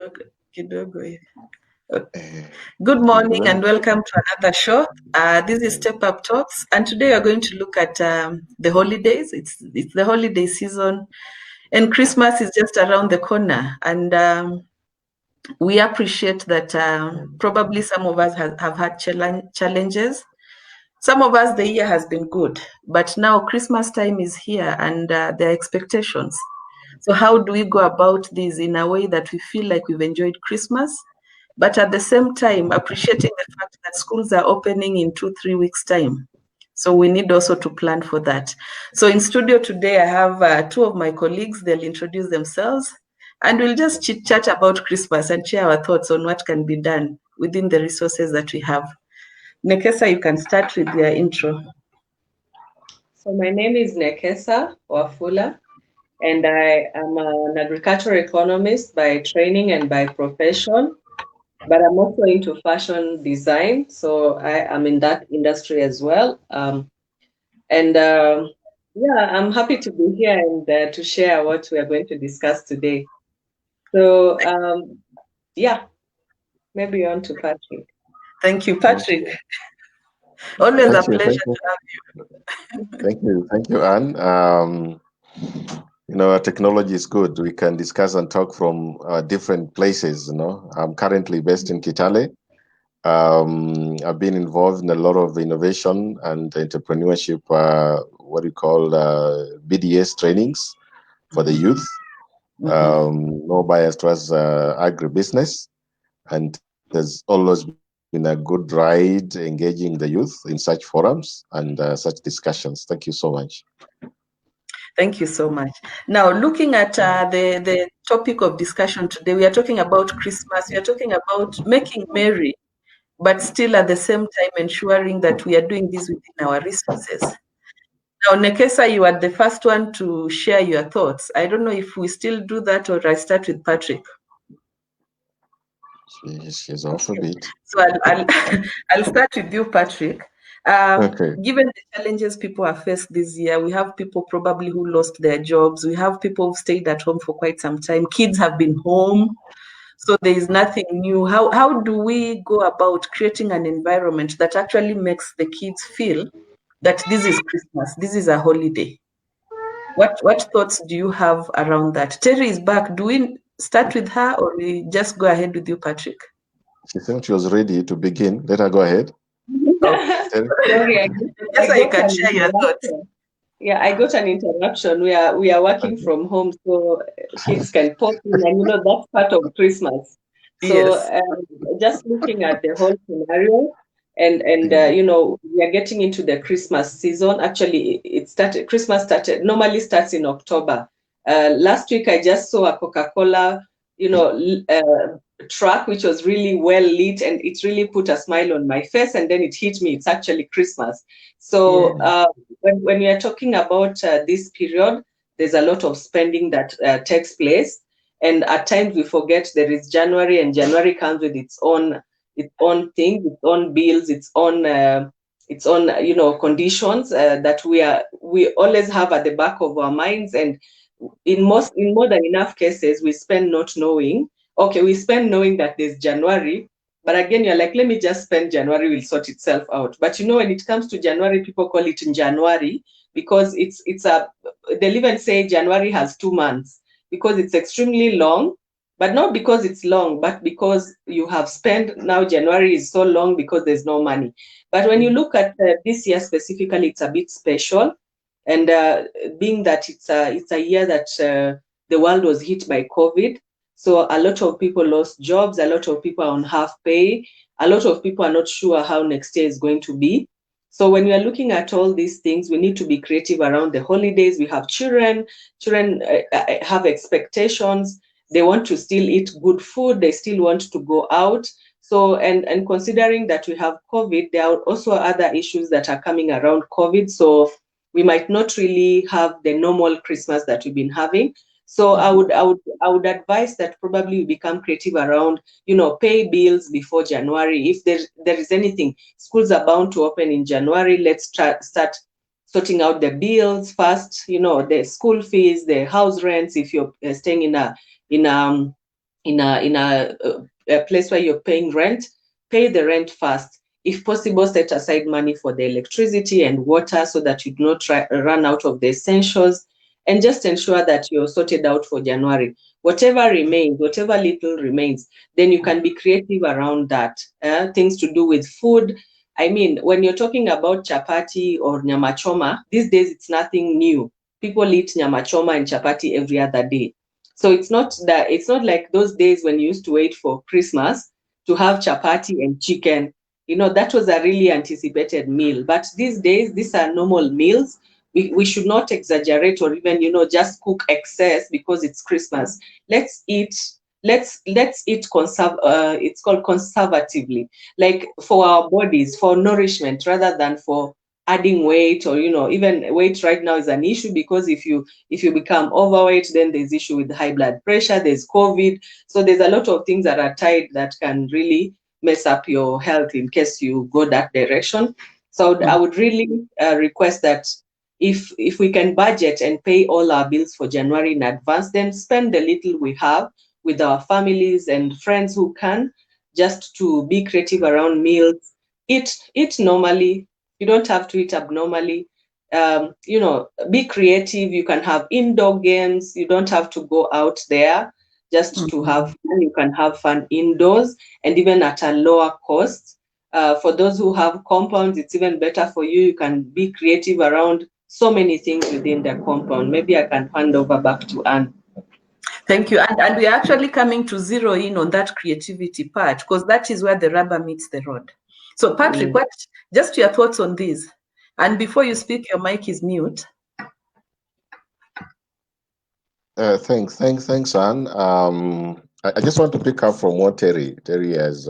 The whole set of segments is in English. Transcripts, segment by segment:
Okay, kidogo hivi. Good morning and welcome to another show. This is Step Up Talks, and today we are going to look at the holidays. It's the holiday season, and Christmas is just around the corner. And we appreciate that probably some of us have had challenges. Some of us, the year has been good, but now Christmas time is here, and there are expectations. So how do we go about this in a way that we feel like we've enjoyed Christmas, but at the same time appreciating the fact that schools are opening in 2-3 weeks time? So we need also to plan for that. So in studio today, I have two of my colleagues. They'll introduce themselves, and we'll just chit chat about Christmas and share our thoughts on what can be done within the resources that we have. Nekesa, you can start with your intro. So my name is Nekesa Wafula, and I am an agricultural economist by training and by profession, but I'm also into fashion design, so I am in that industry as well. Yeah, I'm happy to be here and to share what we are going to discuss today. So yeah, maybe on to Patrick. Thank you, Patrick. Always a pleasure to have you. Thank you, Anne. Technology is good. We can discuss and talk from different places. I'm currently based in Kitale. I've been involved in a lot of innovation and entrepreneurship, what we call BDS trainings for the youth. No bias towards agribusiness, and there's always been a good ride engaging the youth in such forums and such discussions. Thank you so much. Thank you so much. Now, looking at the topic of discussion today, we are talking about Christmas. We are talking about making merry, but still at the same time ensuring that we are doing this within our resources. Now, Nekesa, you are the first one to share your thoughts. I don't know if we still do that or I start with Patrick. She's off a bit. So I'll start with you, Patrick. Okay. Given the challenges people have faced this year, we have people probably who lost their jobs. We have people who stayed at home for quite some time. Kids have been home. So there is nothing new. How do we go about creating an environment that actually makes the kids feel that this is Christmas, this is a holiday? What thoughts do you have around that? Terry is back. Do we start with her or we just go ahead with you, Patrick? She said she was ready to begin. Let her go ahead. Sorry, You can share your thoughts. Yeah, I got an interruption. We are working from home, so kids can pop in, and that's part of Christmas. So just looking at the whole scenario, and we are getting into the Christmas season. Actually, Christmas normally starts in October. Last week I just saw a Coca-Cola, truck which was really well lit, and it really put a smile on my face, and then it hit me, it's actually Christmas. So when we are talking about this period, there's a lot of spending that takes place, and at times we forget there is January, and January comes with its own things, its own bills, its own conditions that we always have at the back of our minds. And in more than enough cases, we spend not knowing. Okay, we spend knowing that there's January, but again, you're like, let me just spend January, will sort itself out. But when it comes to January, people call it January because they'll even say January has 2 months because it's extremely long, but not because it's long, but because you have spent, now January is so long because there's no money. But when you look at this year specifically, it's a bit special. And being that it's a year that the world was hit by COVID, so a lot of people lost jobs, a lot of people are on half pay, a lot of people are not sure how next year is going to be. So when we are looking at all these things, we need to be creative around the holidays. We have children have expectations. They want to still eat good food. They still want to go out. So, and considering that we have COVID, there are also other issues that are coming around COVID. So we might not really have the normal Christmas that we've been having. So I would advise that probably we become creative around, pay bills before January. If there is anything, schools are bound to open in January. Let's start sorting out the bills first, the school fees, the house rents, if you're staying in in a place where you're paying rent, pay the rent first. If possible, set aside money for the electricity and water so that you do not run out of the essentials, and just ensure that you're sorted out for January. Whatever remains, whatever little remains, then you can be creative around that. Things to do with food. I mean, when you're talking about chapati or nyama choma, these days it's nothing new. People eat nyama choma and chapati every other day. So it's not like those days when you used to wait for Christmas to have chapati and chicken. You know, that was a really anticipated meal. But these days, these are normal meals. We should not exaggerate or even, just cook excess because it's Christmas. Let's eat it's called conservatively, like for our bodies, for nourishment rather than for adding weight, or even weight right now is an issue, because if you become overweight, then there's issue with high blood pressure, there's COVID. So there's a lot of things that are tied that can really mess up your health in case you go that direction. So I would really request that if we can budget and pay all our bills for January in advance, then spend the little we have with our families and friends who can, just to be creative around meals. Eat normally. You don't have to eat abnormally. Be creative. You can have indoor games. You don't have to go out there just to have fun. You can have fun indoors, and even at a lower cost. For those who have compounds, it's even better for you. You can be creative around so many things within the compound. Maybe I can hand over back to Anne. Thank you. And we are actually coming to zero in on that creativity part, because that is where the rubber meets the road. So Patrick, what just your thoughts on this? And before you speak, your mic is mute. Thanks, Anne. I just want to pick up from what Terry has.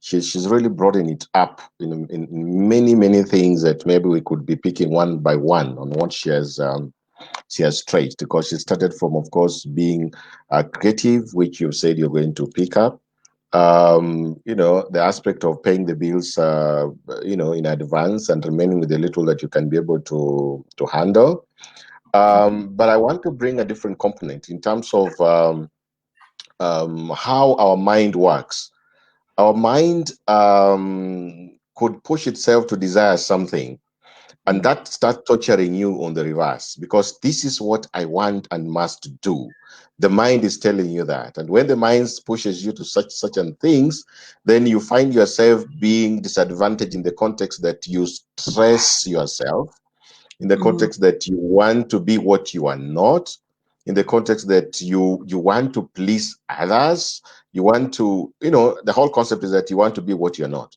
She's really broadened it up in many things that maybe we could be picking one by one on what she has traced, because she started from, of course, being creative, which you said you're going to pick up. The aspect of paying the bills, in advance and remaining with the little that you can be able to handle. But I want to bring a different component in terms of how our mind works. Our mind could push itself to desire something, and that starts torturing you on the reverse, because this is what I want and must do. The mind is telling you that. And when the mind pushes you to such things, then you find yourself being disadvantaged in the context that you stress yourself, in the context that you want to be what you are not, in the context that you want to please others. You want to, the whole concept is that you want to be what you're not.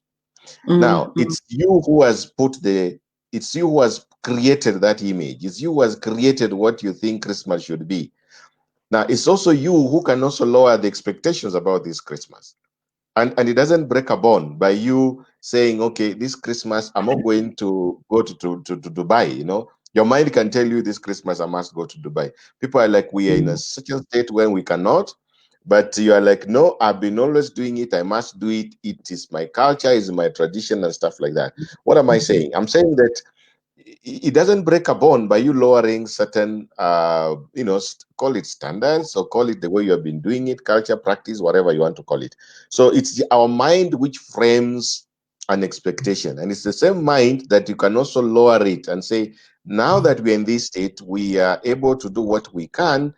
Now, it's you who has created that image. It's you who has created what you think Christmas should be. Now, it's also you who can also lower the expectations about this Christmas. And it doesn't break a bond by you saying, okay, this Christmas, I'm not going to go to Dubai, Your mind can tell you this Christmas, I must go to Dubai. People are like, we are in a such a state when we cannot. But you are like, no, I've been always doing it. I must do it. It is my culture, it's my tradition and stuff like that. What am I saying? I'm saying that it doesn't break a bond by you lowering certain, call it standards or call it the way you have been doing it, culture, practice, whatever you want to call it. So it's our mind which frames an expectation. And it's the same mind that you can also lower it and say, now that we're in this state, we are able to do what we can.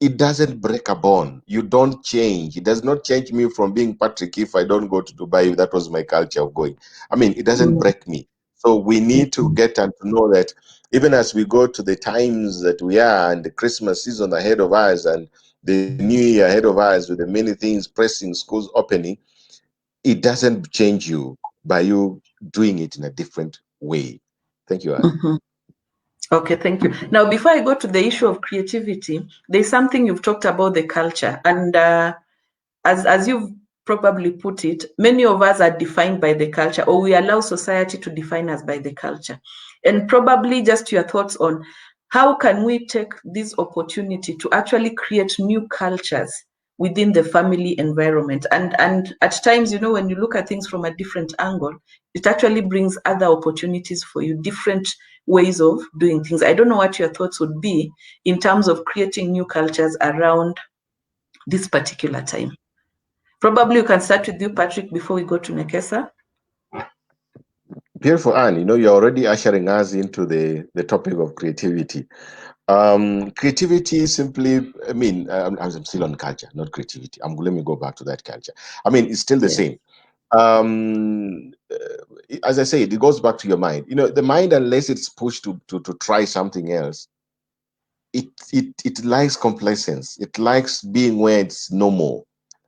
It doesn't break a bond. You don't change. It does not change me from being Patrick if I don't go to Dubai. That was my culture of going. I mean, it doesn't break me. So we need to get and to know that even as we go to the times that we are and the Christmas season ahead of us and the New Year ahead of us with the many things pressing, schools opening, it doesn't change you by you doing it in a different way. Thank you, Anne. Okay, thank you. Now, before I go to the issue of creativity, there's something you've talked about, the culture. And as you've probably put it, many of us are defined by the culture, or we allow society to define us by the culture. And probably just your thoughts on how can we take this opportunity to actually create new cultures within the family environment. And at times, when you look at things from a different angle, it actually brings other opportunities for you, different ways of doing things. I don't know what your thoughts would be in terms of creating new cultures around this particular time? Probably you can start with you, Patrick, before we go to Nekesa. Beautiful, Anne. You're already ushering us into the topic of creativity. Creativity simply, I'm still on culture, not creativity. Let me go back to that culture. It's still the same. As I say, it goes back to your mind. The mind, unless it's pushed to try something else, it likes complacence. It likes being where it's normal,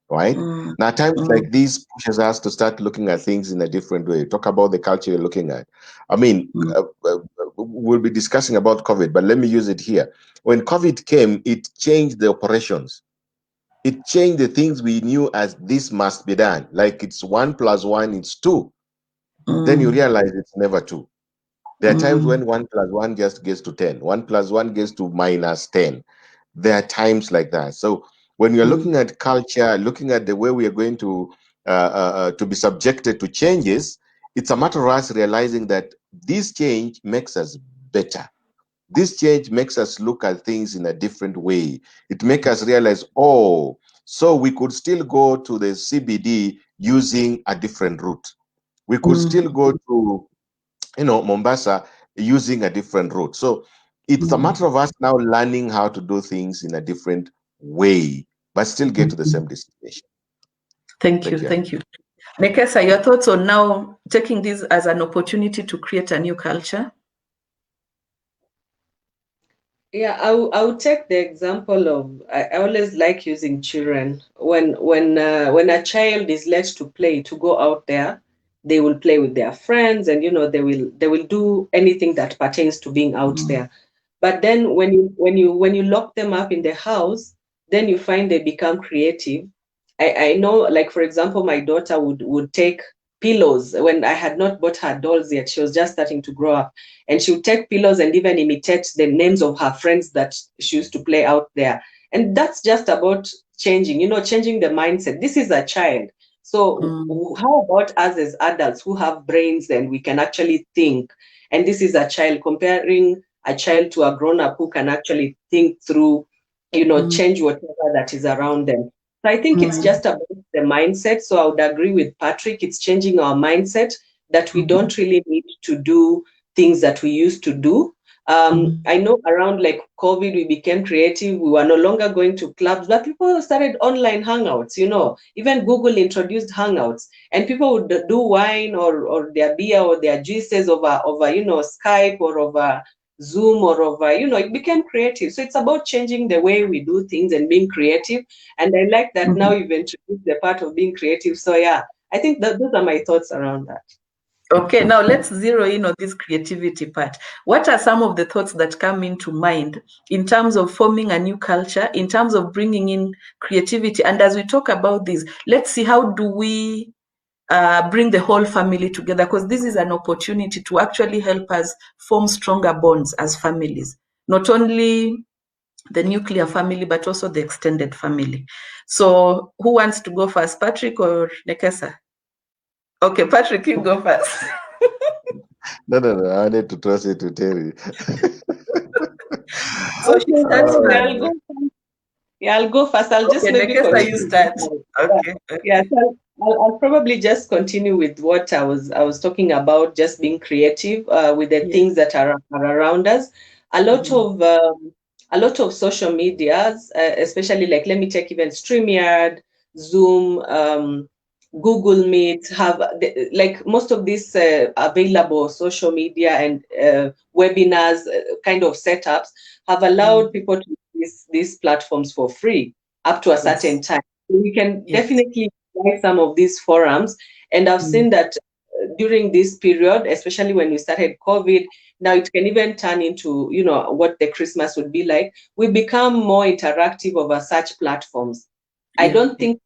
right? Now, times like these pushes us to start looking at things in a different way. Talk about the culture you're looking at. We'll be discussing about COVID, but let me use it here. When COVID came, it changed the operations. It changed the things we knew as this must be done. Like it's 1 + 1, it's 2. Then you realize it's never 2. There are times when 1 + 1 just gets to 10. 1 + 1 gets to -10. There are times like that. So when you're looking at culture, looking at the way we are going to be subjected to changes, it's a matter of us realizing that this change makes us better. This change makes us look at things in a different way. It makes us realize, oh, so we could still go to the CBD using a different route. We could still go to, Mombasa using a different route. So it's a matter of us now learning how to do things in a different way, but still get to the same destination. Thank you. Nekesa, your thoughts on now taking this as an opportunity to create a new culture? Yeah, I would take the example of, I always like using children. When a child is let to play, to go out there, they will play with their friends, and they will do anything that pertains to being out there. But then when you lock them up in the house, then you find they become creative. I know, like for example, my daughter would take pillows when I had not bought her dolls yet. She was just starting to grow up, and she would take pillows and even imitate the names of her friends that she used to play out there. And that's just about changing the mindset. This is a child. So how about us as adults who have brains and we can actually think? And this is a child, comparing a child to a grown-up who can actually think through, change whatever that is around them. So I think it's just about the mindset. So I would agree with Patrick. It's changing our mindset that we don't really need to do things that we used to do. I know around like COVID, we became creative. We were no longer going to clubs, but people started online hangouts. Even Google introduced hangouts, and people would do wine or their beer or their juices over Skype or over Zoom or over, it became creative. So it's about changing the way we do things and being creative. And I like that now you've introduced the part of being creative. So yeah, I think that those are my thoughts around that. Okay, now let's zero in on this creativity part. What are some of the thoughts that come into mind in terms of forming a new culture, in terms of bringing in creativity? And as we talk about this, let's see, how do we bring the whole family together? Because this is an opportunity to actually help us form stronger bonds as families, not only the nuclear family, but also the extended family. So who wants to go first, Patrick or Nekesa? Okay, Patrick, you go first. No, I need to trust you to tell you. So she starts I'll go first. I'll just maybe Nekesa, you start. Okay. Yeah, so I'll probably just continue with what I was talking about, just being creative with the things that are around us. A lot of social medias, especially like, let me take even StreamYard, Zoom, Google Meet, have like most of these available social media and webinars kind of setups have allowed people to use these platforms for free up to a certain time. We can definitely buy some of these forums, and I've seen that during this period, especially when we started COVID, now it can even turn into what the Christmas would be like. We become more interactive over such platforms. I don't think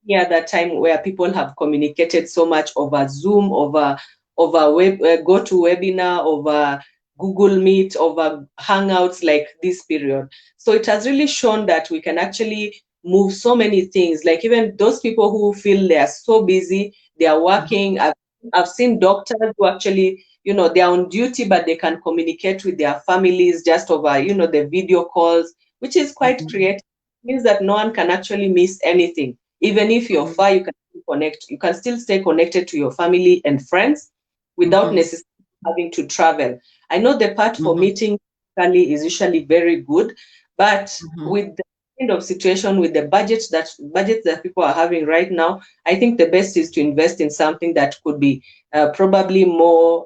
any other time where people have communicated so much over Zoom, over web, GoToWebinar, over Google Meet, over Hangouts like this period. So it has really shown that we can actually move so many things. Like even those people who feel they are so busy, they are working. I've seen doctors who actually, they're on duty, but they can communicate with their families just over, the video calls, which is quite creative. means that no one can actually miss anything. Even if you're far, you can still connect. You can still stay connected to your family and friends without necessarily having to travel. I know the part for meeting physically is usually very good, but with the kind of situation, with the budgets that people are having right now, I think the best is to invest in something that could be probably more,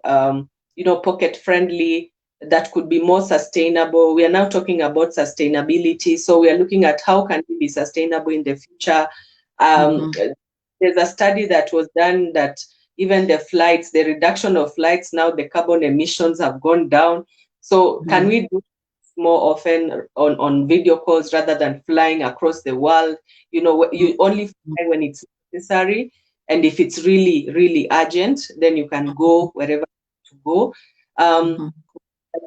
pocket friendly, that could be more sustainable. We are now talking about sustainability. So we are looking at how can we be sustainable in the future. There's a study that was done that even the flights, the reduction of flights, now the carbon emissions have gone down. So can we do more often on video calls rather than flying across the world? You only fly when it's necessary. And if it's really, really urgent, then you can go wherever to go.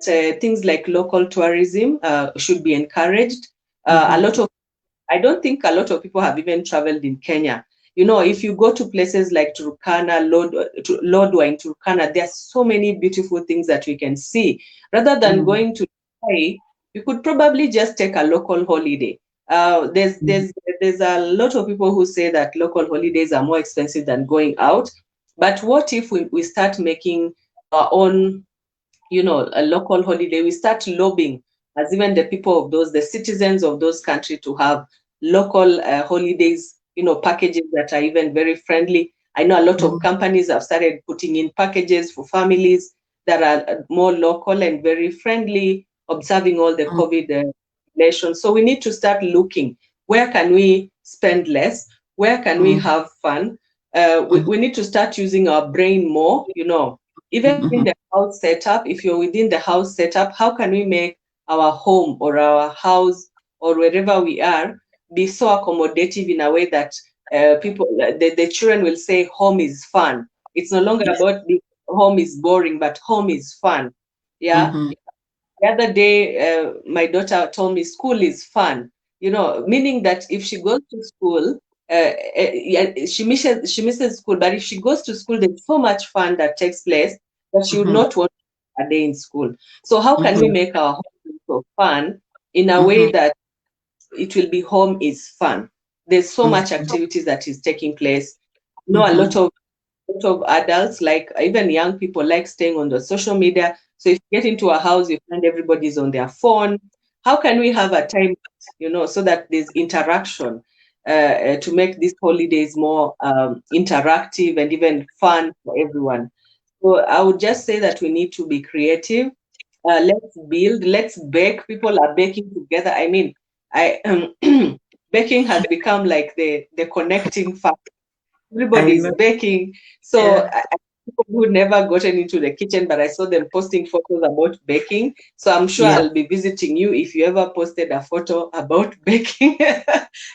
Things like local tourism should be encouraged. I don't think a lot of people have even traveled in Kenya. If you go to places like Turkana, Lodwar in Turkana, there are so many beautiful things that we can see. Rather than going to Dubai, you could probably just take a local holiday. There's a lot of people who say that local holidays are more expensive than going out. But what if we start making our own, a local holiday? We start lobbying as even the people of the citizens of those countries to have local holidays, packages that are even very friendly. I know a lot of companies have started putting in packages for families that are more local and very friendly, observing all the COVID regulations. So we need to start looking, where can we spend less? Where can we have fun? We need to start using our brain more, even in the house setup. If you're within the house setup, how can we make our home or our house or wherever we are be so accommodative in a way that the children will say home is fun. It's no longer about the home is boring, but home is fun. Yeah. The other day, my daughter told me school is fun, meaning that if she goes to school, she misses school, but if she goes to school, there's so much fun that takes place that she would not want a day in school. So how can we make our home so fun in a way that it will be home is fun? There's so much activities that is taking place. A lot of adults, like even young people, like staying on the social media. So if you get into a house, you find everybody's on their phone. How can we have a time, so that there's interaction to make these holidays more interactive and even fun for everyone? So I would just say that we need to be creative. Let's build, let's bake. People are baking together. I mean, baking has become like the connecting factor. Everybody's baking. So people who never gotten into the kitchen, but I saw them posting photos about baking. So I'm sure I'll be visiting you if you ever posted a photo about baking.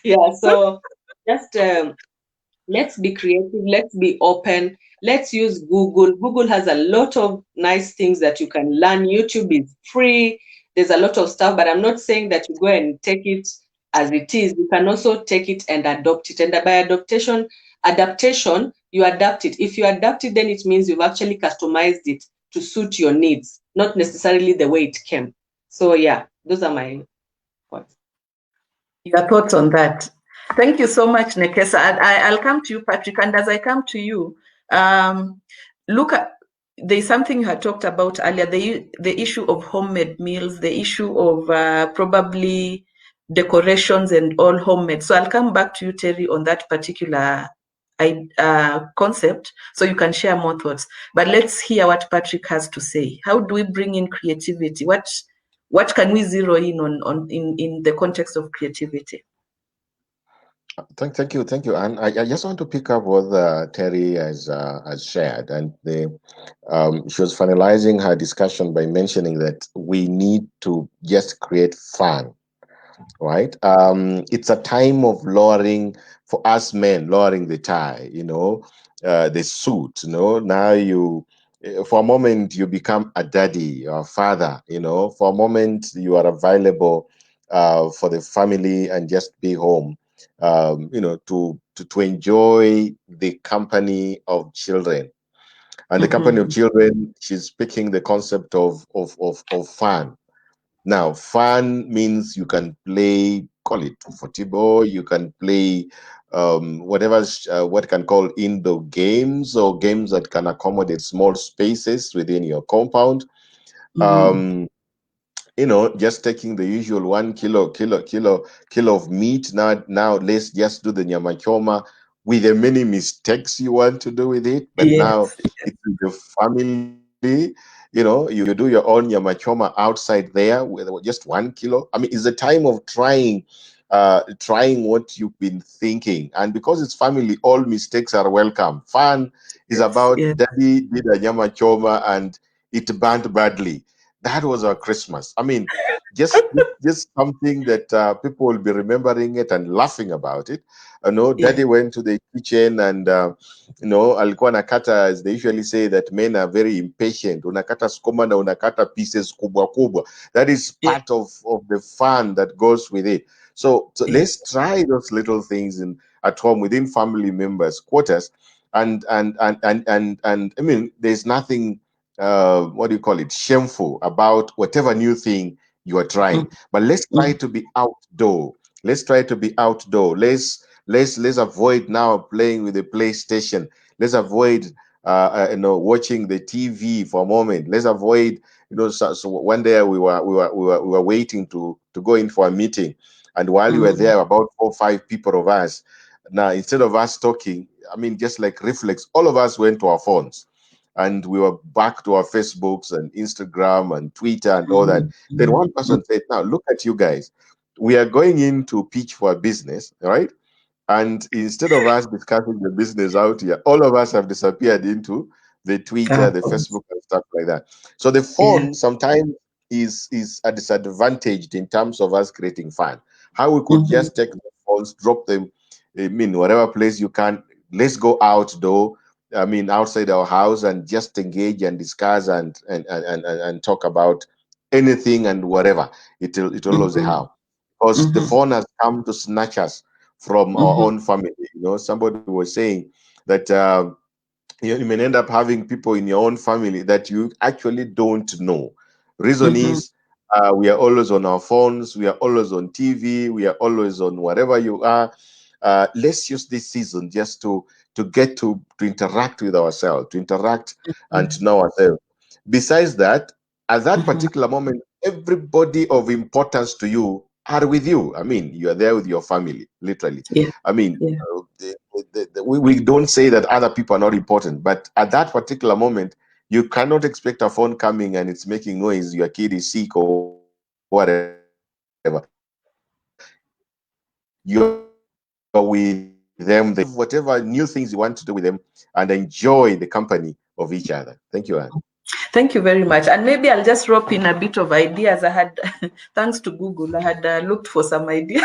Yeah. So just let's be creative. Let's be open. Let's use Google. Google has a lot of nice things that you can learn. YouTube is free. There's a lot of stuff, but I'm not saying that you go and take it as it is. You can also take it and adopt it. And by adaptation, you adapt it. If you adapt it, then it means you've actually customized it to suit your needs, not necessarily the way it came. So yeah, those are my points. Your thoughts on that. Thank you so much, Nekesa. I'll come to you, Patrick. And as I come to you, look at, there's something you had talked about earlier, the issue of homemade meals, the issue of probably decorations and all homemade. So I'll come back to you, Terry, on that particular concept, so you can share more thoughts. But let's hear what Patrick has to say. How do we bring in creativity? What can we zero in on in the context of creativity? Thank you. And I just want to pick up what Terry has shared, and she was finalizing her discussion by mentioning that we need to just create fun, right? It's a time of lowering, for us men, lowering the tie, the suit, now for a moment you become a daddy or a father, for a moment you are available for the family and just be home, to enjoy the company of children. And the company of children, she's speaking the concept of fun. Now, fun means you can play call it football. You can play whatever what can call indoor games or games that can accommodate small spaces within your compound. Um, just taking the usual 1 kilo of meat. Now let's just do the nyama choma with the many mistakes you want to do with it. But now Yes. it's with the family. You do your own nyama choma outside there with just 1 kilo. I mean, it's a time of trying what you've been thinking. And because it's family, all mistakes are welcome. Fun is Yes. about Yes. daddy did a nyama choma and it burned badly. That was our Christmas. I mean, just something that people will be remembering it and laughing about it. Yes. Daddy went to the kitchen and alikuwa nakata, as they usually say that men are very impatient. Unakata sukuma na unakata pieces kubwa kubwa. That is Yes. part of the fun that goes with it. So Yes. let's try those little things at home within family members' quarters, and I mean, there's nothing what do you call it, shameful about whatever new thing you are trying. But let's try Mm, to be outdoor. Let's try to be outdoor. Let's avoid now playing with the PlayStation. Let's avoid watching the TV for a moment. Let's avoid so one day we were waiting to go in for a meeting, and while you were mm, there, about 4 or 5 people of us. Now, instead of us talking, I mean, just like reflex, all of us went to our phones and we were back to our Facebooks and Instagram and Twitter and all that. mm, Then mm, one person said, "Now look at you guys. We are going in to pitch for a business, right? And instead of us discussing the business out here, all of us have disappeared into the Twitter, our the phones. Facebook, and stuff like that. So the Yeah. phone sometimes is a disadvantaged in terms of us creating fun. How we could Mm-hmm. just take the phones, drop them, I mean, whatever place you can. Let's go outdoor. I mean, outside our house and just engage and discuss and talk about anything and whatever. It'll always Mm-hmm. how, because the Mm-hmm. phone has come to snatch us from our Mm-hmm. own family. Somebody was saying that you may end up having people in your own family that you actually don't know. Reason Mm-hmm. is we are always on our phones, we are always on TV, we are always on whatever you are. Let's use this season just to get to interact with ourselves, to interact and to know ourselves. Besides that, at that Mm-hmm. particular moment, everybody of importance to you are with you. I mean, you are there with your family, literally. Yeah. I mean, Yeah. we don't say that other people are not important, but at that particular moment, you cannot expect a phone coming and it's making noise, your kid is sick or whatever. You're with them there. You are with them. They can have whatever new things you want to do with them and enjoy the company of each other. Thank you, Anne. Thank you very much. And maybe I'll just rope in a bit of ideas. I had, thanks to Google, I had looked for some ideas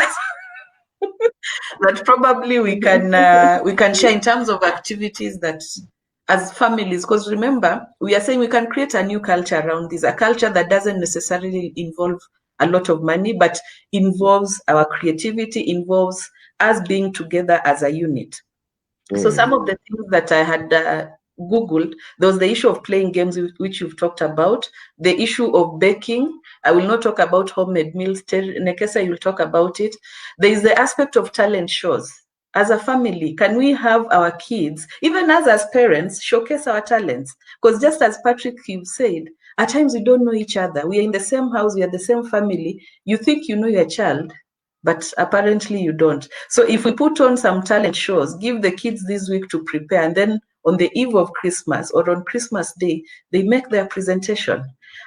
that probably we can share in terms of activities that as families, because remember we are saying we can create a new culture around this, a culture that doesn't necessarily involve a lot of money, but involves our creativity, involves us being together as a unit. So some of the things that I had Googled, there was the issue of playing games, which you've talked about, the issue of baking. I will not talk about homemade meals. Nekesa, you'll talk about it. There is the aspect of talent shows. As a family, can we have our kids, even us as parents, showcase our talents? Because just as Patrick, you said, at times we don't know each other. We are in the same house, we are the same family. You think you know your child, but apparently you don't. So if we put on some talent shows, give the kids this week to prepare, and then on the eve of Christmas or on Christmas Day, they make their presentation.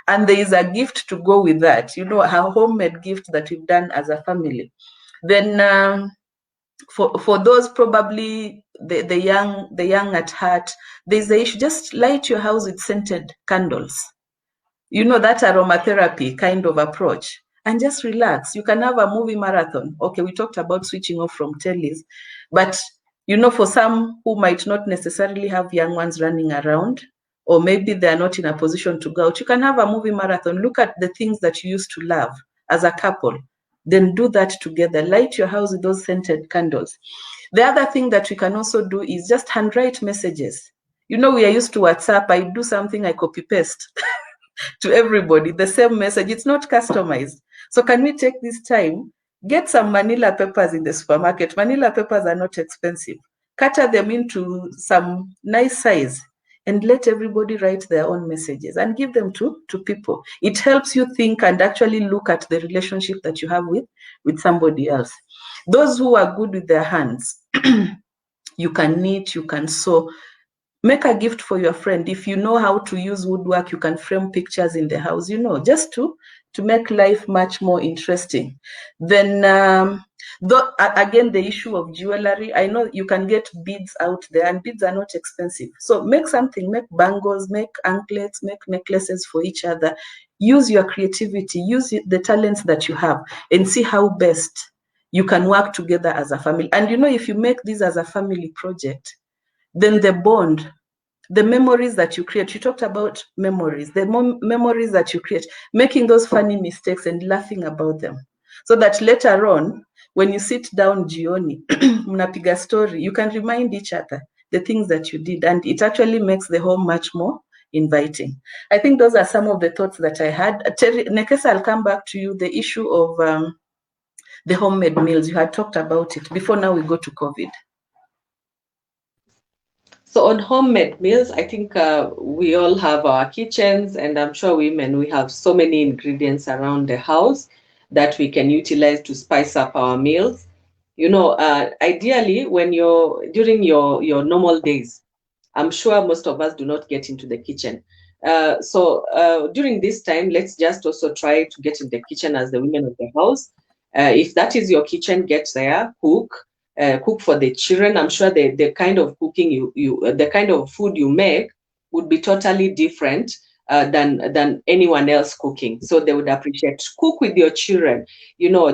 And there is a gift to go with that, a homemade gift that we've done as a family. Then for those probably the young at heart, there's the issue, just light your house with scented candles, that aromatherapy kind of approach, and just relax. You can have a movie marathon. Okay, we talked about switching off from tellies, but for some who might not necessarily have young ones running around, or maybe they're not in a position to go out, you can have a movie marathon. Look at the things that you used to love as a couple, then do that together. Light your house with those scented candles. The other thing that we can also do is just handwrite messages. We are used to WhatsApp. I do something, I copy paste to everybody the same message. It's not customized. So can we take this time, Get some manila papers in the supermarket. Manila papers are not expensive. Cutter them into some nice size and let everybody write their own messages and give them to people. It helps you think and actually look at the relationship that you have with somebody else. Those who are good with their hands, you can knit, you can sew. Make a gift for your friend. If you know how to use woodwork, you can frame pictures in the house, just to make life much more interesting. Then, again, the issue of jewelry. I know you can get beads out there, and beads are not expensive. So make something, make bangles, make anklets, make necklaces for each other. Use your creativity, use the talents that you have, and see how best you can work together as a family. And if you make this as a family project, then the bond, the memories that you create, you talked about memories, the memories that you create, making those funny mistakes and laughing about them, so that later on, when you sit down jioni, mnapiga story, you can remind each other the things that you did, and it actually makes the home much more inviting. I think those are some of the thoughts that I had. Terry, Nekesa, I'll come back to you. The issue of the homemade meals, you had talked about it before. Now we go to COVID. So on homemade meals, I think we all have our kitchens, and I'm sure women, we have so many ingredients around the house that we can utilize to spice up our meals. Ideally, when during your normal days, I'm sure most of us do not get into the kitchen. So during this time, let's just also try to get in the kitchen as the women of the house. If that is your kitchen, get there, cook for the children. I'm sure the kind of cooking the kind of food you make would be totally different than anyone else cooking. So they would appreciate. Cook with your children.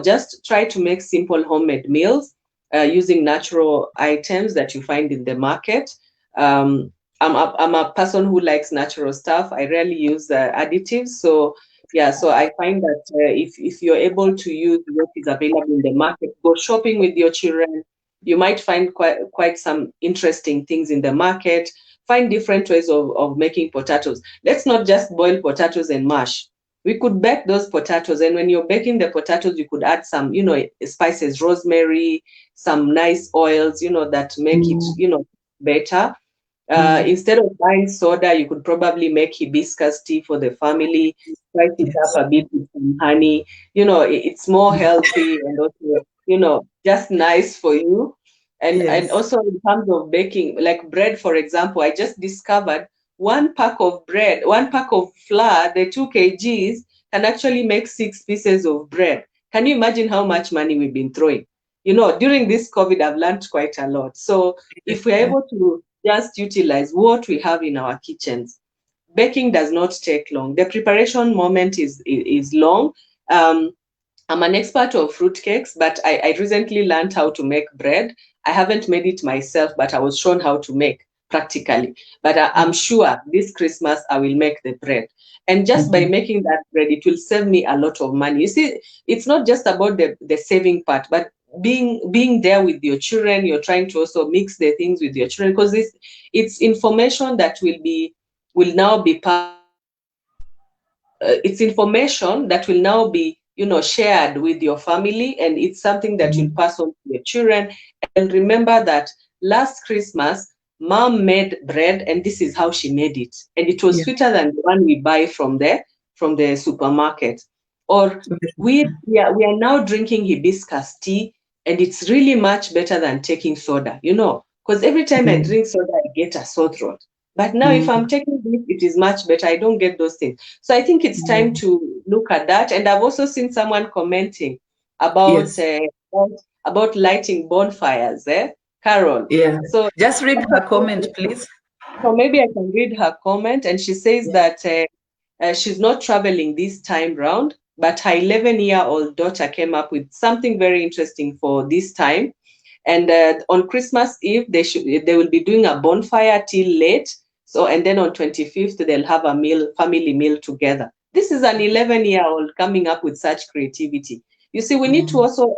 Just try to make simple homemade meals using natural items that you find in the market. I'm a person who likes natural stuff. I rarely use additives. So I find that if you're able to use what is available in the market, go shopping with your children. You might find quite some interesting things in the market. Find different ways of making potatoes. Let's not just boil potatoes and mash. We could bake those potatoes, and when you're baking the potatoes, you could add some, spices, rosemary, some nice oils, that make it, better. Instead of buying soda, you could probably make hibiscus tea for the family, spice it up a bit with some honey. It's more healthy and also, just nice for you. And also in terms of baking, like bread, for example, I just discovered one pack of flour, the 2 kgs, can actually make 6 pieces of bread. Can you imagine how much money we've been throwing? During this COVID, I've learned quite a lot. So if we're able to just utilize what we have in our kitchens, baking does not take long. The preparation moment is long. I'm an expert of fruitcakes, but I recently learned how to make bread. I haven't made it myself, but I was shown how to make practically. But I'm sure this Christmas I will make the bread. And just by making that bread, it will save me a lot of money. You see, it's not just about the saving part, but being there with your children. You're trying to also mix the things with your children, because it's information that will now be part. It's information that will now be shared with your family, and it's something that you'll pass on to your children. And remember that last Christmas, mom made bread, and this is how she made it, and it was sweeter than the one we buy from the supermarket. Or we are now drinking hibiscus tea, and it's really much better than taking soda, because every time I drink soda, I get a sore throat. But now if I'm taking this, it is much better. I don't get those things. So I think it's time to look at that. And I've also seen someone commenting about lighting bonfires, Carol. Yeah. So just read her comment, please. So maybe I can read her comment. And she says that she's not traveling this time round, but her 11-year-old daughter came up with something very interesting for this time. And on Christmas Eve, they will be doing a bonfire till late. So, and then on 25th, they'll have a family meal together. This is an 11-year-old coming up with such creativity. You see, we need to also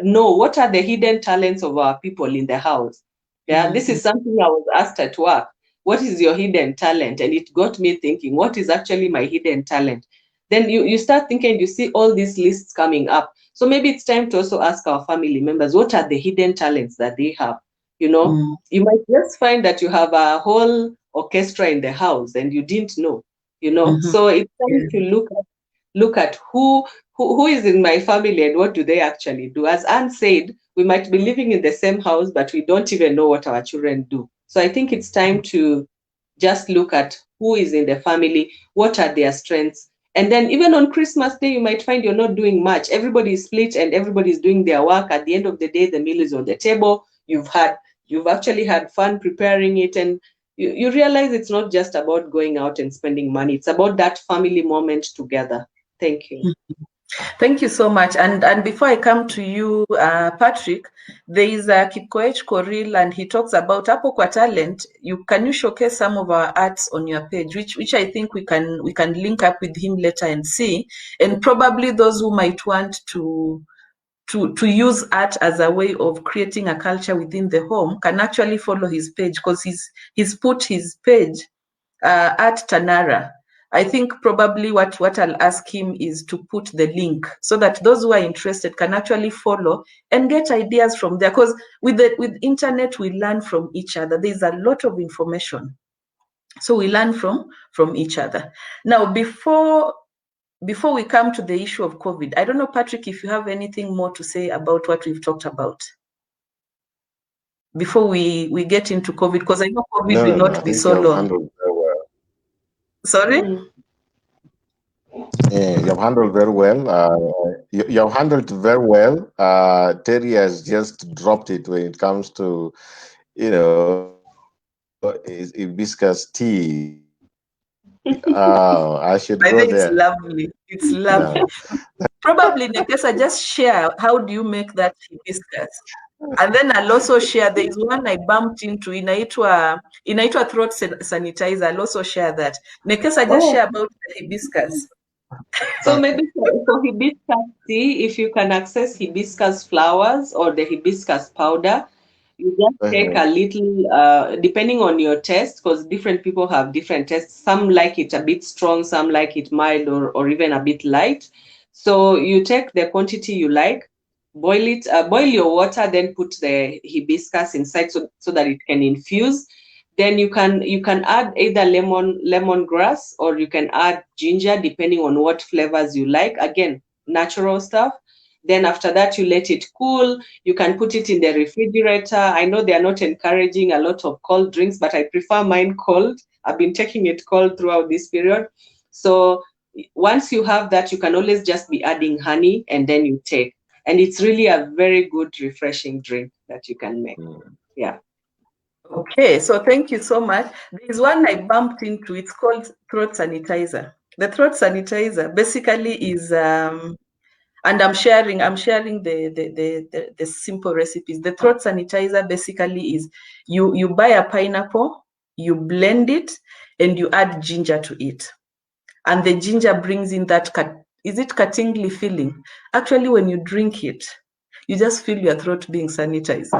know what are the hidden talents of our people in the house. Yeah, this is something I was asked at work. What is your hidden talent? And it got me thinking, what is actually my hidden talent? Then you start thinking, you see all these lists coming up. So maybe it's time to also ask our family members, what are the hidden talents that they have? You know, you might just find that you have a whole orchestra in the house and you didn't know, you know. So it's time to look at who is in my family and what do they actually do. As Anne said, we might be living in the same house, but we don't even know what our children do. So I think it's time to just look at who is in the family, what are their strengths. And then even on Christmas Day, you might find you're not doing much. Everybody is split and everybody is doing their work. At the end of the day, the meal is on the table. You've actually had fun preparing it, and you realize it's not just about going out and spending money. It's about that family moment together. Thank you. Thank you so much. And before I come to you, Patrick, there is a Kipkoech Koril, and he talks about Hapo Kwa Talent. Can you showcase some of our arts on your page, which I think we can link up with him later and see, and probably those who might want to use art as a way of creating a culture within the home can actually follow his page, because he's put his page at Tanara. I think probably what I'll ask him is to put the link so that those who are interested can actually follow and get ideas from there. Because with internet, we learn from each other. There's a lot of information. So we learn from each other. Now, before we come to the issue of COVID, I don't know, Patrick, if you have anything more to say about what we've talked about before we get into COVID, because I know COVID will not be so long. Sorry? Yeah, you've handled very well. You've handled very well. Terry has just dropped it when it comes to, hibiscus tea. I should go there. It's lovely. It's lovely. Probably, Nekesa, just share, how do you make that hibiscus? And then I'll also share, there is one I bumped into, inaitwa throat sanitizer. I'll also share that. Nekesa, just share about the hibiscus. So maybe for hibiscus tea, if you can access hibiscus flowers or the hibiscus powder, you just take a little, depending on your taste, because different people have different tastes. Some like it a bit strong, some like it mild or even a bit light. So you take the quantity you like, boil it, boil your water, then put the hibiscus inside so that it can infuse. Then you can add either lemongrass or you can add ginger, depending on what flavors you like. Again, natural stuff. Then after that, you let it cool. You can put it in the refrigerator. I know they are not encouraging a lot of cold drinks, but I prefer mine cold. I've been taking it cold throughout this period. So once you have that, you can always just be adding honey and then you take. And it's really a very good, refreshing drink that you can make. Yeah. Okay, so thank you so much. There's one I bumped into. It's called throat sanitizer. The throat sanitizer basically is, and I'm sharing the simple recipes. The throat sanitizer basically is you buy a pineapple, you blend it, and you add ginger to it, and the ginger brings in that katingly feeling. Actually, when you drink it, you just feel your throat being sanitized.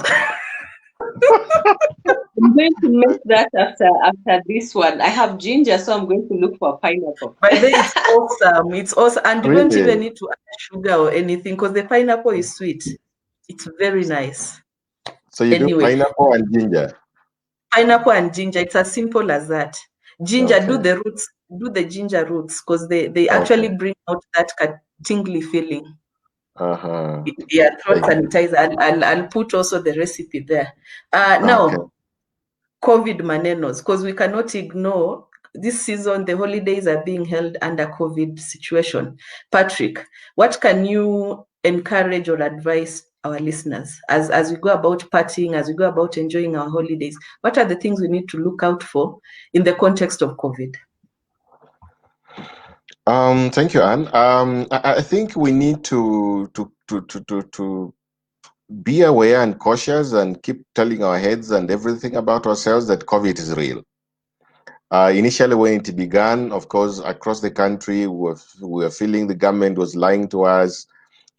I'm going to make that after this one. I have ginger, so I'm going to look for pineapple. But then it's awesome. It's awesome. And you don't even need to add sugar or anything because the pineapple is sweet. It's very nice. So you do pineapple and ginger? Pineapple and ginger. It's as simple as that. Ginger, do the roots, do the ginger roots because they actually bring out that tingly feeling. Yeah, throat sanitizer. I'll put also the recipe there. Now, COVID manenos, because we cannot ignore this season, the holidays are being held under COVID situation. Patrick, what can you encourage or advise our listeners as we go about partying, as we go about enjoying our holidays? What are the things we need to look out for in the context of COVID? Thank you, Anne. I think we need to be aware and cautious and keep telling our heads and everything about ourselves that COVID is real. Initially, when it began, of course, across the country, we were feeling the government was lying to us.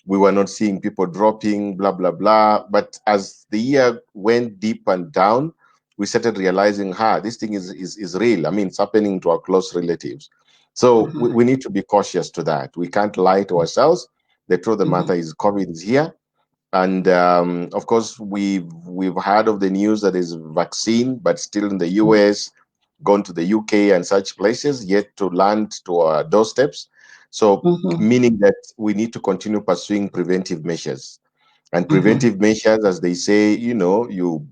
We were not seeing people dropping, blah, blah, blah. But as the year went deep and down, we started realizing, this thing is real. I mean, it's happening to our close relatives. So we need to be cautious to that. We can't lie to ourselves. The truth of the matter is COVID is here. And of course, we've heard of the news that is vaccine, but still in the US, gone to the UK and such places, yet to land to our doorsteps. So, meaning that we need to continue pursuing preventive measures. And preventive measures, as they say, you know, you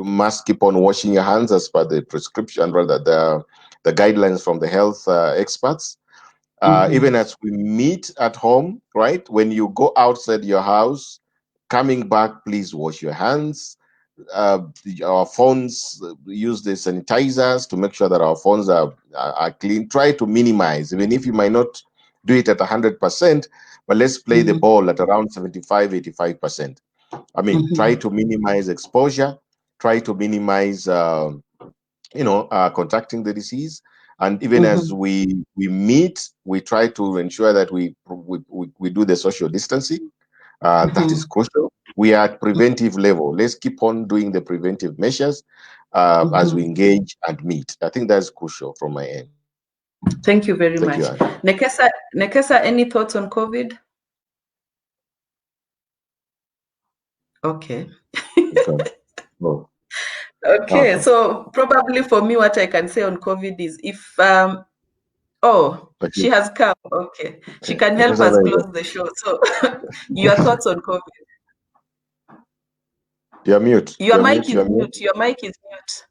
must keep on washing your hands as per the prescription, rather the guidelines from the health experts. Even as we meet at home, right? When you go outside your house, coming back, please wash your hands. Our phones, use the sanitizers to make sure that our phones are clean. Try to minimize, even if you might not do it at 100%, but let's play the ball at around 75, 85%. I mean, try to minimize exposure, try to minimize, contacting the disease. And even as we meet, we try to ensure that we do the social distancing. That is crucial. We are at preventive level. Let's keep on doing the preventive measures as we engage and meet. I think that's crucial from my end. Thank you very much. Nekesa, any thoughts on COVID? Okay. Okay, so probably for me, what I can say on COVID is if she has come. Okay, she can help us close the show. So, your thoughts on COVID? You're mute. Your mic is mute. Your mic is mute.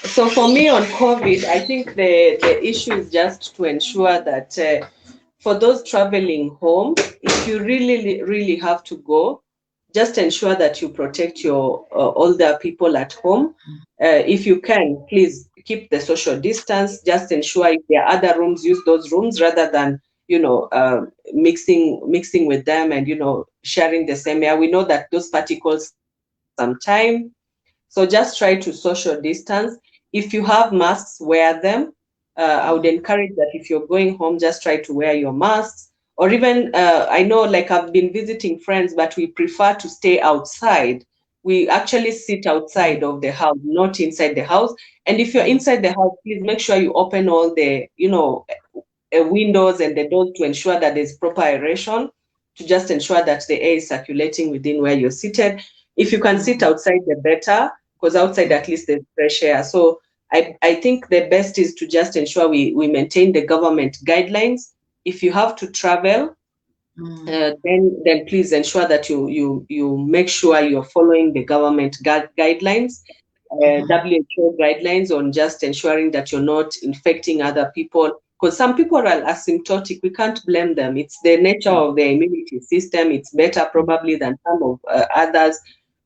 So for me on COVID, I think the issue is just to ensure that for those traveling home, if you really have to go, just ensure that you protect your older people at home. If you can, please keep the social distance. Just ensure if there are other rooms, use those rooms rather than mixing with them and sharing the same air. We know that those particles some time. So just try to social distance. If you have masks, wear them. I would encourage that if you're going home, just try to wear your masks. Or even, I know, like I've been visiting friends, but we prefer to stay outside. We actually sit outside of the house, not inside the house. And if you're inside the house, please make sure you open all the, windows and the doors to ensure that there's proper aeration, to just ensure that the air is circulating within where you're seated. If you can sit outside, the better, because outside at least there's fresh air. So I think the best is to just ensure we maintain the government guidelines. If you have to travel, then please ensure that you make sure you're following the government guidelines, WHO guidelines on just ensuring that you're not infecting other people. Because some people are asymptotic, we can't blame them. It's the nature of their immunity system. It's better probably than some of others.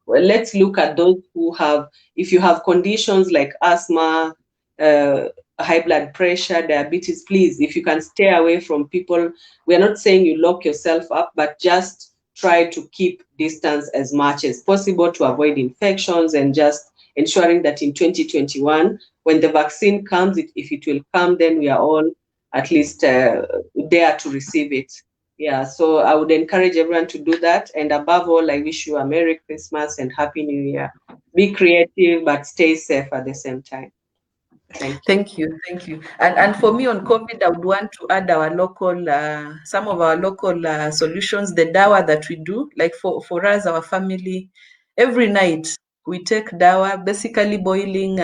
Well, let's look at those who have, if you have conditions like asthma, high blood pressure, diabetes, please, if you can stay away from people. We're not saying you lock yourself up, but just try to keep distance as much as possible to avoid infections, and just ensuring that in 2021, when the vaccine comes, if it will come, then we are all at least there to receive it. Yeah, so I would encourage everyone to do that. And above all, I wish you a Merry Christmas and Happy New Year. Be creative, but stay safe at the same time. Thank you. And for me on COVID, I would want to add our local, some of our local solutions, the dawa that we do. Like for us, our family, every night we take dawa, basically boiling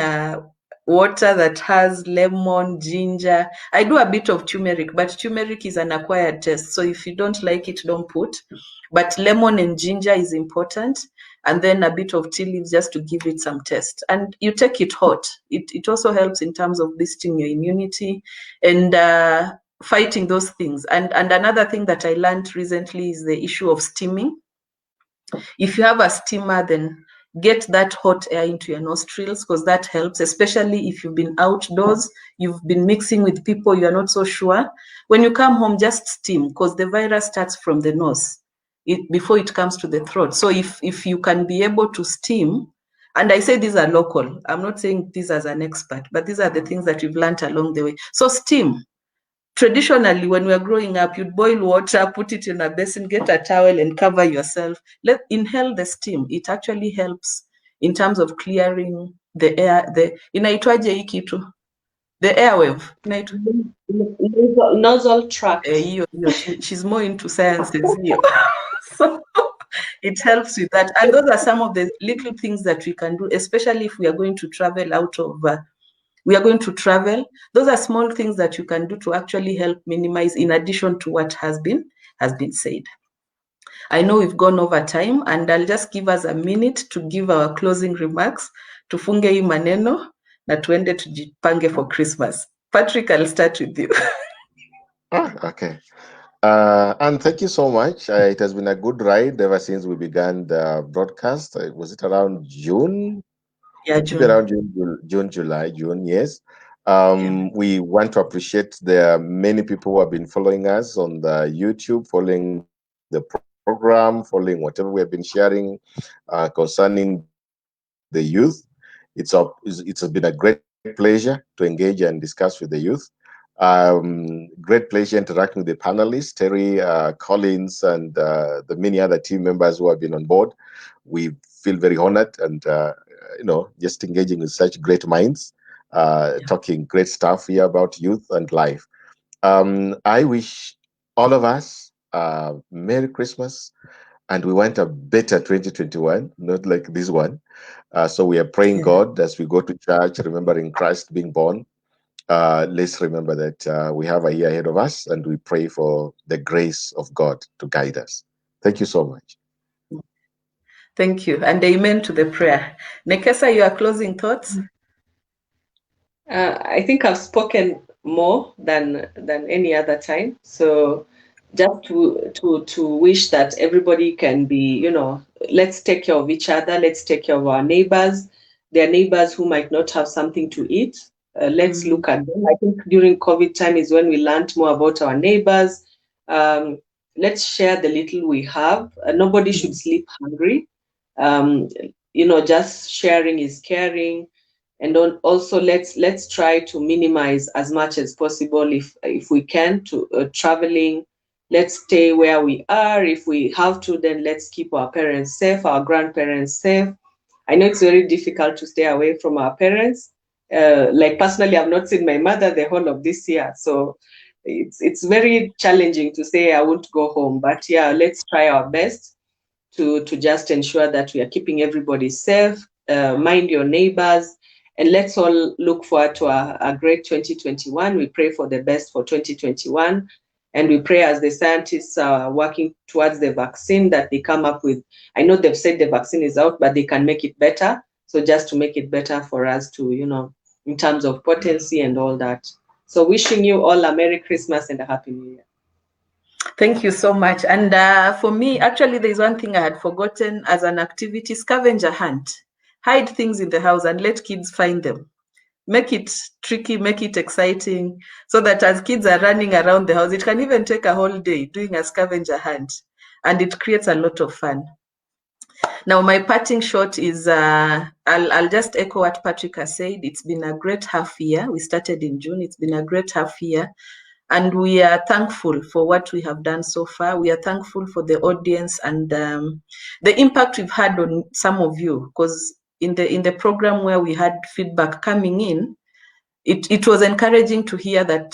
water that has lemon, ginger. I do a bit of turmeric, but turmeric is an acquired taste. So if you don't like it, don't put. But lemon and ginger is important. And then a bit of tea leaves just to give it some taste. And you take it hot. It also helps in terms of boosting your immunity and fighting those things. And another thing that I learned recently is the issue of steaming. If you have a steamer, then get that hot air into your nostrils, because that helps, especially if you've been outdoors, you've been mixing with people you're not so sure. When you come home, just steam, because the virus starts from the nose before it comes to the throat. So if you can be able to steam, and I say these are local, I'm not saying this as an expert, but these are the things that we've learned along the way. So steam. Traditionally, when we were growing up, you'd boil water, put it in a basin, get a towel and cover yourself. Inhale the steam. It actually helps in terms of clearing the air. Inaitwaje hii kitu? The airwave. Nozzle tract. She's more into sciences. So it helps with that. And those are some of the little things that we can do, especially if we are going to travel Those are small things that you can do to actually help minimize, in addition to what has been said. I know we've gone over time, and I'll just give us a minute to give our closing remarks. Tufunge hii maneno na tuende tujipange for Christmas. Patrick, I'll start with you. Okay. And thank you so much. It has been a good ride ever since we began the broadcast. Was it around June? Yeah, Maybe around June, yes. We want to appreciate the many people who have been following us on the YouTube, following the program, following whatever we have been sharing concerning the youth. It's been a great pleasure to engage and discuss with the youth. Great pleasure interacting with the panelists, Terry, Collins, and the many other team members who have been on board. We feel very honored and, just engaging with such great minds, talking great stuff here about youth and life. I wish all of us Merry Christmas, and we want a better 2021, not like this one. So we are praying God as we go to church, remembering Christ being born. Let's remember that we have a year ahead of us, and we pray for the grace of God to guide us. Thank you so much. Thank you, and amen to the prayer. Nekesa, your closing thoughts? I think I've spoken more than any other time. So just to wish that everybody can be, let's take care of each other. Let's take care of our neighbors. There are neighbors who might not have something to eat. Let's look at them. I think during COVID time is when we learned more about our neighbors. Let's share the little we have. Nobody should sleep hungry. Just sharing is caring. And also let's try to minimize as much as possible if we can to traveling. Let's stay where we are. If we have to, then let's keep our parents safe, our grandparents safe. I know it's very difficult to stay away from our parents. Like personally, I've not seen my mother the whole of this year, so it's very challenging to say I won't go home. But yeah, let's try our best to just ensure that we are keeping everybody safe. Mind your neighbors. And let's all look forward to a great 2021. We pray for the best for 2021. And we pray as the scientists are working towards the vaccine that they come up with. I know they've said the vaccine is out, but they can make it better. So just to make it better for us to, in terms of potency and all that. So wishing you all a Merry Christmas and a Happy New Year. Thank you so much. And for me, actually, there's one thing I had forgotten as an activity: scavenger hunt. Hide things in the house and let kids find them. Make it tricky, make it exciting, so that as kids are running around the house, it can even take a whole day doing a scavenger hunt, and it creates a lot of fun. Now, my parting shot is, I'll just echo what Patrick has said. It's been a great half year. We started in June. It's been a great half year. And we are thankful for what we have done so far. We are thankful for the audience and the impact we've had on some of you, because in the program where we had feedback coming in, it was encouraging to hear that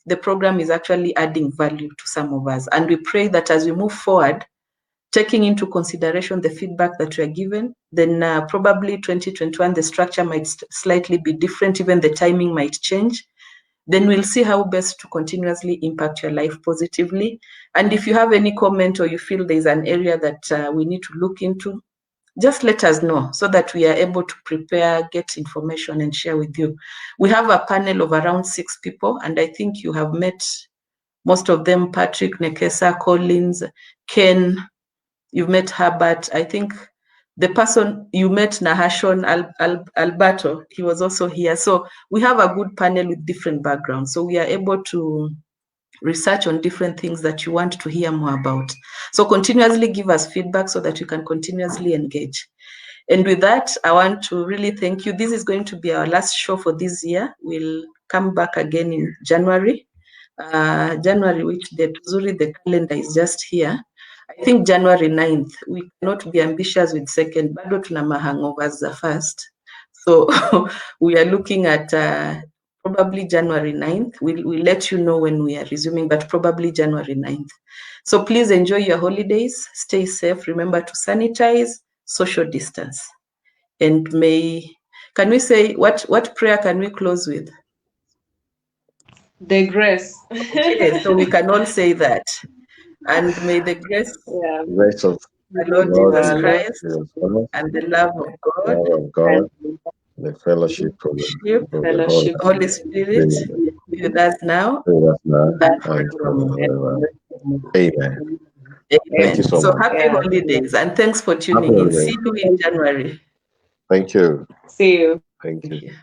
the program is actually adding value to some of us. And we pray that as we move forward, taking into consideration the feedback that we are given, then probably 2021, the structure might slightly be different, even the timing might change. Then we'll see how best to continuously impact your life positively. And if you have any comment or you feel there's an area that we need to look into, just let us know so that we are able to prepare, get information, and share with you. We have a panel of around 6 people, and I think you have met most of them: Patrick, Nekesa, Collins, Ken, you've met Herbert. I think the person you met, Nahashon Alberto, he was also here. So we have a good panel with different backgrounds. So we are able to research on different things that you want to hear more about. So continuously give us feedback so that you can continuously engage. And with that, I want to really thank you. This is going to be our last show for this year. We'll come back again in January. January, which date? Zuri, the calendar is just here. I think January 9th. We cannot be ambitious with second. Bado tuna hangovers the first. So we are looking at probably January 9th. We'll let you know when we are resuming, but probably January 9th. So please enjoy your holidays, stay safe, remember to sanitize, social distance. And can we say, what prayer can we close with? The grace. Okay, so we can all say that. And may the grace Grace of the Lord Lord Jesus Jesus Christ Christ, and the love of God, love of God, the fellowship of the Holy Spirit Spirit, be with us now with us now and and forevermore. forever. Amen. Thank you Amen. so So much. happy holidays and thanks for Happy tuning in. holidays. See you in January. Thank you. See you. Thank you. Thank you.